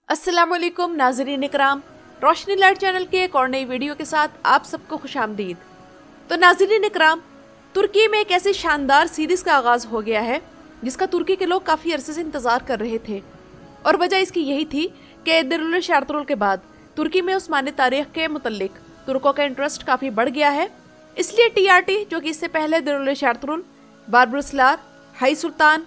अस्सलाम वालेकुम नाज़रीन इकराम, रोशनी लाइट चैनल के एक और नई वीडियो के साथ आप सबको खुशामदीद। तो नाज़रीन इकराम, तुर्की में एक ऐसी शानदार सीरीज़ का आगाज़ हो गया है जिसका तुर्की के लोग काफ़ी अरसे से इंतज़ार कर रहे थे, और वजह इसकी यही थी कि दिरुल एर्तुगरुल के बाद तुर्की में उस्मानी तारीख के मुतल्लिक तुर्कों का इंटरेस्ट काफ़ी बढ़ गया है। इसलिए टीआरटी, जो कि इससे पहले दिरुल एर्तुगरुल, बारबुरसलार, हाई सुल्तान,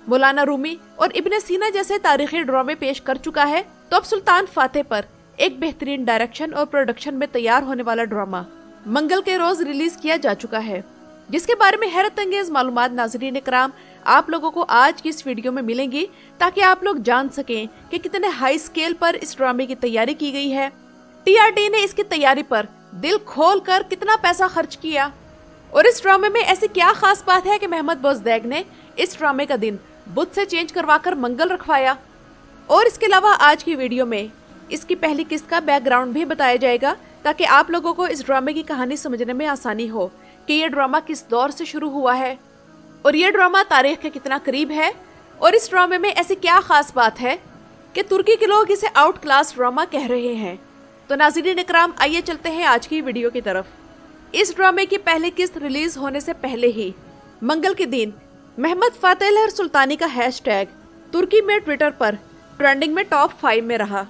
मौलाना रूमी और इब्ने सीना जैसे तारीखी ड्रामे पेश कर चुका है, तो अब सुल्तान फातेह पर एक बेहतरीन डायरेक्शन और प्रोडक्शन में तैयार होने वाला ड्रामा मंगल के रोज रिलीज किया जा चुका है, जिसके बारे में हैरत अंगेज मालूमात नाज़रीन इकराम आप लोगों को आज की इस वीडियो में मिलेंगी, ताकि आप लोग जान सकें कि कितने हाई स्केल पर इस ड्रामे की तैयारी की गई है, टीआरटी ने इसकी तैयारी पर दिल खोल कर कितना पैसा खर्च किया, और इस ड्रामे में ऐसी क्या खास बात है कि महमद बोजदैग ने इस ड्रामे का दिन बुध से चेंज करवाकर मंगल रखवाया। और इसके अलावा आज की वीडियो में इसकी पहली किस्त का बैकग्राउंड भी बताया जाएगा, ताकि आप लोगों को इस ड्रामे की कहानी समझने में आसानी हो कि ये ड्रामा किस दौर से शुरू हुआ है और ये ड्रामा तारीख के कितना करीब है, और इस ड्रामे में ऐसी क्या खास बात है कि तुर्की के लोग इसे आउट क्लास ड्रामा कह रहे हैं। तो नाज़रीन इकराम, आइए चलते हैं आज की वीडियो की तरफ। इस ड्रामे की पहली किस्त रिलीज होने से पहले ही मंगल के दिन महमद फातेह सुल्तानी का हैशटैग तुर्की में ट्विटर पर ट्रेंडिंग में टॉप 5 में रहा,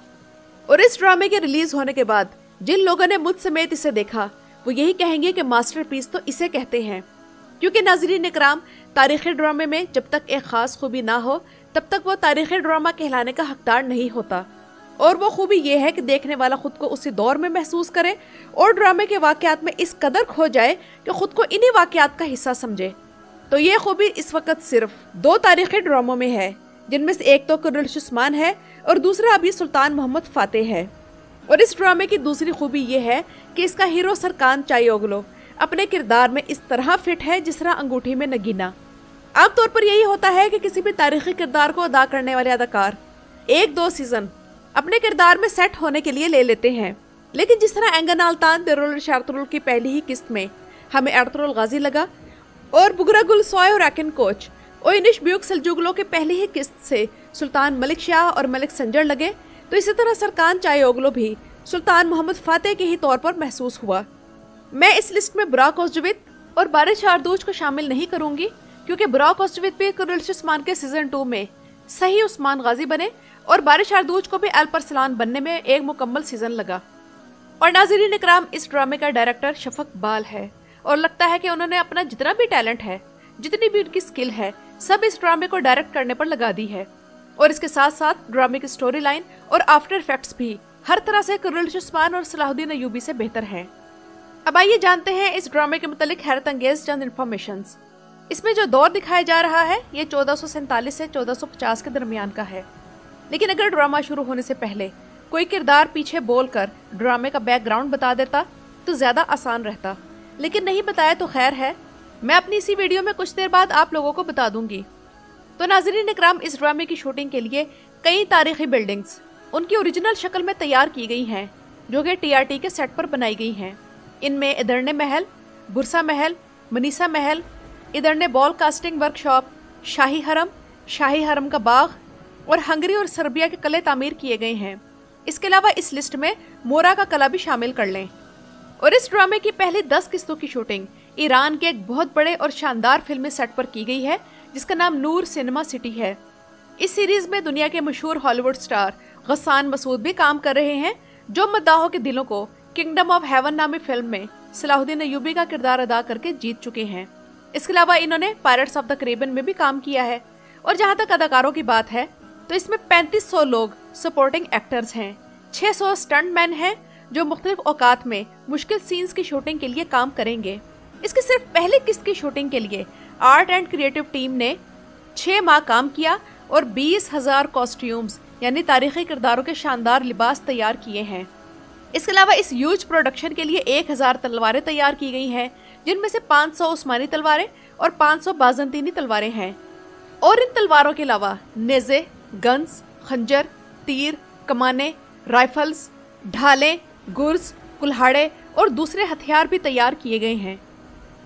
और इस ड्रामे के रिलीज होने के बाद जिन लोगों ने मुझ समेत इसे देखा वो यही कहेंगे कि मास्टरपीस तो इसे कहते हैं, क्योंकि नाज़रीन इकराम, तारीखी ड्रामे में जब तक एक खास खूबी ना हो तब तक वो तारीखी ड्रामा कहलाने का हकदार नहीं होता, और वो खूबी ये है कि देखने वाला खुद को उसी दौर में महसूस करे और ड्रामे के वाकयात में इस कदर खो जाए कि खुद को इन्हीं वाकयात का हिस्सा समझे। तो ये खूबी इस वक्त सिर्फ 2 तारीखी ड्रामों में है, जिनमें से एक तो कुर्रश उस्मान है और दूसरा अभी सुल्तान मोहम्मद फातेह है। और इस ड्रामे की दूसरी खूबी ये है कि इसका हीरो सरकान चायोगलो अपने किरदार में इस तरह फिट है जिस तरह अंगूठी में नगीना। आमतौर पर यही होता है कि किसी भी तारीखी किरदार को अदा करने वाले अदाकार 1-2 सीजन अपने किरदार में सेट होने के लिए ले लेते हैं, लेकिन जिस तरह एंगन आल्तान दिरुल एर्तुगरुल की पहली ही किस्त में हमें एर्तुगरुल गाजी लगा, और बुगरागुल सोय और रैकन कोच ओइनिश ब्यूक सल्जुगलो के पहली ही किस्त से सुल्तान मलिक शाह और मलिक संजर लगे, तो इसी तरह सरकान चायोगलो भी सुल्तान मोहम्मद फातेह के ही तौर पर महसूस हुआ। मैं इस लिस्ट में बुराक ओज़दवित और बारिश आरदूज को शामिल नहीं करूंगी, क्योंकि बुराक ओज़दवित भी कुर्रश उस्मान के सीजन 2 में सही उस्मान गाजी बने और बारिश आरदूज को भी अल्परसलान बनने में एक मुकम्मल सीजन लगा। और नाज़रीन इकराम, इस ड्रामे का डायरेक्टर शफक बाल है, और लगता है कि उन्होंने अपना जितना भी टैलेंट है, जितनी भी उनकी स्किल है, सब इस ड्रामे को डायरेक्ट करने पर लगा दी है। और इसके साथ साथ ड्रामे की स्टोरी लाइन और आफ्टर इफेक्ट्स भी हर तरह से कुर्रश उस्मान और सलाहुद्दीन अय्यूबी से बेहतर हैं। अब आइए जानते हैं इस ड्रामे के मुतालिक हैरत अंगेज चंद इन्फॉर्मेशंस। इसमें जो दौर दिखाया जा रहा है ये 1447 से 1450 के दरमियान का है, लेकिन अगर ड्रामा शुरू होने से पहले कोई किरदार पीछे बोलकर ड्रामे का बैकग्राउंड बता देता तो ज्यादा आसान रहता, लेकिन नहीं बताया तो खैर है, मैं अपनी इसी वीडियो में कुछ देर बाद आप लोगों को बता दूंगी। तो नाज़रीन इकराम, इस ड्रामे की शूटिंग के लिए कई तारीखी बिल्डिंग्स उनकी ओरिजिनल शक्ल में तैयार की गई हैं, जो कि टीआरटी के सेट पर बनाई गई हैं। इनमें इदरने महल, बुरसा महल, मनीसा महल, इदरने बॉल कास्टिंग वर्कशॉप, शाही हरम का बाग और हंगरी और सर्बिया के कले तामीर किए गए हैं। इसके अलावा इस लिस्ट में मोरा का कला भी शामिल कर लें। और इस ड्रामे की पहली 10 किस्तों की शूटिंग ईरान के एक बहुत बड़े और शानदार फिल्मी सेट पर की गई है, जिसका नाम नूर सिनेमा सिटी है। इस सीरीज में दुनिया के मशहूर हॉलीवुड स्टार गस्सान मसूद भी काम कर रहे हैं, जो मद्दाहों के दिलों को किंगडम ऑफ हेवन नामी फिल्म में सलाहुद्दीन अय्यूबी का किरदार अदा करके जीत चुके हैं। इसके अलावा इन्होंने पायरेट्स ऑफ द कैरिबियन में भी काम किया है। और जहाँ तक अदाकारों की बात है तो इसमें 3500 लोग सपोर्टिंग एक्टर्स हैं, 600 स्टंट मैन हैं जो मुख्तलिफ औकात में मुश्किल सीन्स की शूटिंग के लिए काम करेंगे। इसकी सिर्फ पहली किस्त की शूटिंग के लिए आर्ट एंड क्रिएटिव टीम ने 6 माह काम किया और 20,000 कॉस्ट्यूम्स यानी तारीखी किरदारों के शानदार लिबास तैयार किए हैं। इसके अलावा इस ह्यूज प्रोडक्शन के लिए 1000 तलवारें तैयार की गई हैं, जिनमें से 500 उस्मानी तलवारें और 500 बाजंतीनी तलवारें हैं। और इन तलवारों के अलावा नेज़े, गन्स, खंजर, तीर, कमाने, राइफल्स, ढालें, गुर्ज, कुल्हाड़े और दूसरे हथियार भी तैयार किए गए हैं।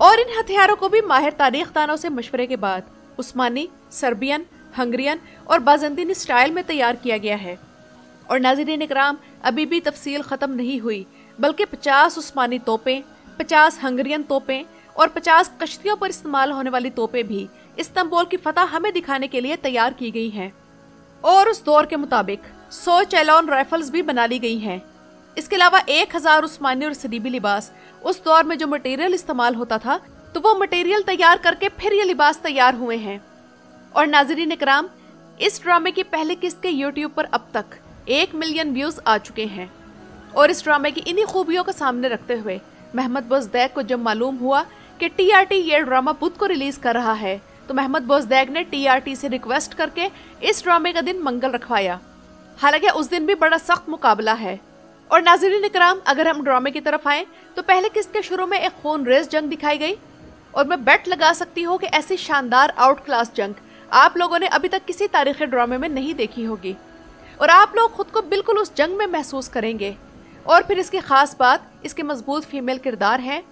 और इन हथियारों को भी माहिर तारीखदानों से मशवरे के बाद उस्मानी, सर्बियन, हंगरियन और बाजंतीनी स्टाइल में तैयार किया गया है। और नाज़रीन इकराम, अभी भी तफसील ख़त्म नहीं हुई, बल्कि 50 उस्मानी तोपें, 50 हंगरियन तोपें और 50 कश्तियों पर इस्तेमाल होने वाली तोपें भी इस्तांबुल की फतह हमें दिखाने के लिए तैयार की गई हैं। और उस दौर के मुताबिक 100 चैलॉन राइफल्स भी बना ली गई हैं। इसके अलावा 1000 उस्मानी और सलीबी लिबास, उस दौर में जो मटेरियल इस्तेमाल होता था, तो वो मटेरियल तैयार करके फिर ये लिबास तैयार हुए हैं। और नाज़रीन इकराम, इस ड्रामे की पहली किस्त के यूट्यूब पर अब तक 1 मिलियन व्यूज आ चुके हैं। और इस ड्रामे की इन्हीं खूबियों को सामने रखते हुए महमद बोज़दैक को जब मालूम हुआ कि TRT ये ड्रामा बुध को रिलीज कर रहा है, तो महमद बोज़दैक ने TRT से रिक्वेस्ट करके इस ड्रामे का दिन मंगल रखवाया। हालांकि उस दिन भी बड़ा सख्त मुकाबला है। और नाज़रीन इकराम, अगर हम ड्रामे की तरफ आएं तो पहले किस्त के शुरू में एक खून रेज जंग दिखाई गई, और मैं बेट लगा सकती हूँ कि ऐसी शानदार आउट क्लास जंग आप लोगों ने अभी तक किसी तारीखी ड्रामे में नहीं देखी होगी, और आप लोग खुद को बिल्कुल उस जंग में महसूस करेंगे। और फिर इसकी खास बात इसके मजबूत फीमेल किरदार हैं।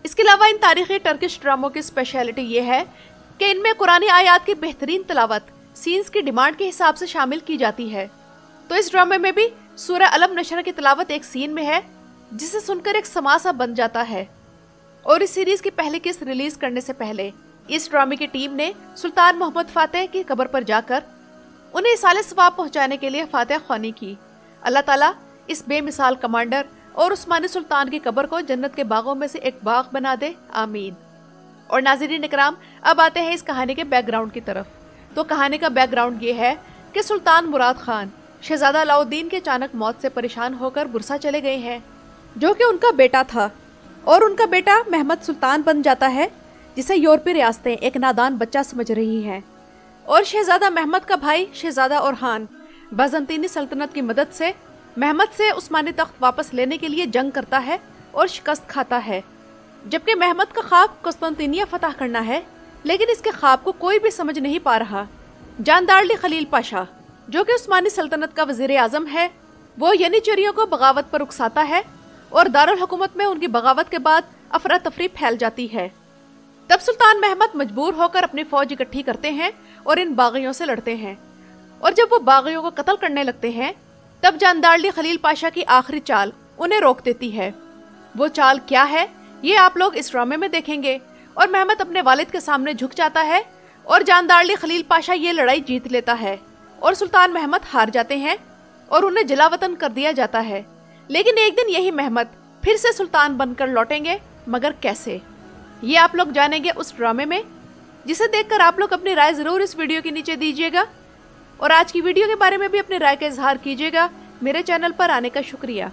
इसके अलावा इन तारीखी टर्किश ड्रामों की स्पेशलिटी ये है कि इनमें कुरानी आयात की बेहतरीन तिलावत सीन्स की डिमांड के हिसाब से शामिल की जाती है। तो इस ड्रामे में भी सूरह अलम नशर की तिलावत एक सीन में है, जिसे सुनकर एक समासा बन जाता है। और इस सीरीज की पहली किस्त रिलीज करने से पहले इस ड्रामे की टीम ने सुल्तान मोहम्मद फातेह की कब्र पर जाकर उन्हें इसाले सवाब पहुंचाने के लिए फातिहा ख्वानी की। अल्लाह ताला इस बेमिसाल कमांडर और उस्मानी सुल्तान की कब्र को जन्नत के बागों में से एक बाग बना दे, आमीन। और नाज़रीन इकराम, अब आते हैं इस कहानी के बैकग्राउंड की तरफ। तो कहानी का बैकग्राउंड ये है कि सुल्तान मुराद खान शहजादा अलाउद्दीन की अचानक मौत से परेशान होकर बुरसा चले गए हैं, जो कि उनका बेटा था। और उनका बेटा महमद सुल्तान बन जाता है, जिसे यूरोपीय रियासतें एक नादान बच्चा समझ रही हैं। और शहजादा महमद का भाई शहजादा ओरहान बाज़ंतीनी सल्तनत की मदद से महमद से उस्मानी तख्त वापस लेने के लिए जंग करता है और शिकस्त खाता है। जबकि महमद का ख्वाब कुस्तुनतिनिया फतह करना है, लेकिन इसके ख्वाब को कोई भी समझ नहीं पा रहा। जानदारली खलील पाशा, जो कि उस्मानी सल्तनत का वजीर आजम है, वो यनीचरियों को बगावत पर उकसाता है, और दारुल हुकूमत में उनकी बगावत के बाद अफरा तफरी फैल जाती है। तब सुल्तान महमद मजबूर होकर अपनी फौज इकट्ठी करते हैं और इन बागियों से लड़ते हैं। और जब वो बागियों को कत्ल करने लगते हैं, तब जानदारली खलील पाशा की आखिरी चाल उन्हें रोक देती है। वो चाल क्या है, ये आप लोग इस ड्रामे में देखेंगे। और महमद अपने वालिद के सामने झुक जाता है, और जानदारली खलील पाशा ये लड़ाई जीत लेता है, और सुल्तान महमद हार जाते हैं और उन्हें जलावतन कर दिया जाता है। लेकिन एक दिन यही महमद फिर से सुल्तान बनकर लौटेंगे, मगर कैसे, ये आप लोग जानेंगे उस ड्रामे में, जिसे देखकर आप लोग अपनी राय जरूर इस वीडियो के नीचे दीजिएगा। और आज की वीडियो के बारे में भी अपनी राय का इजहार कीजिएगा। मेरे चैनल पर आने का शुक्रिया।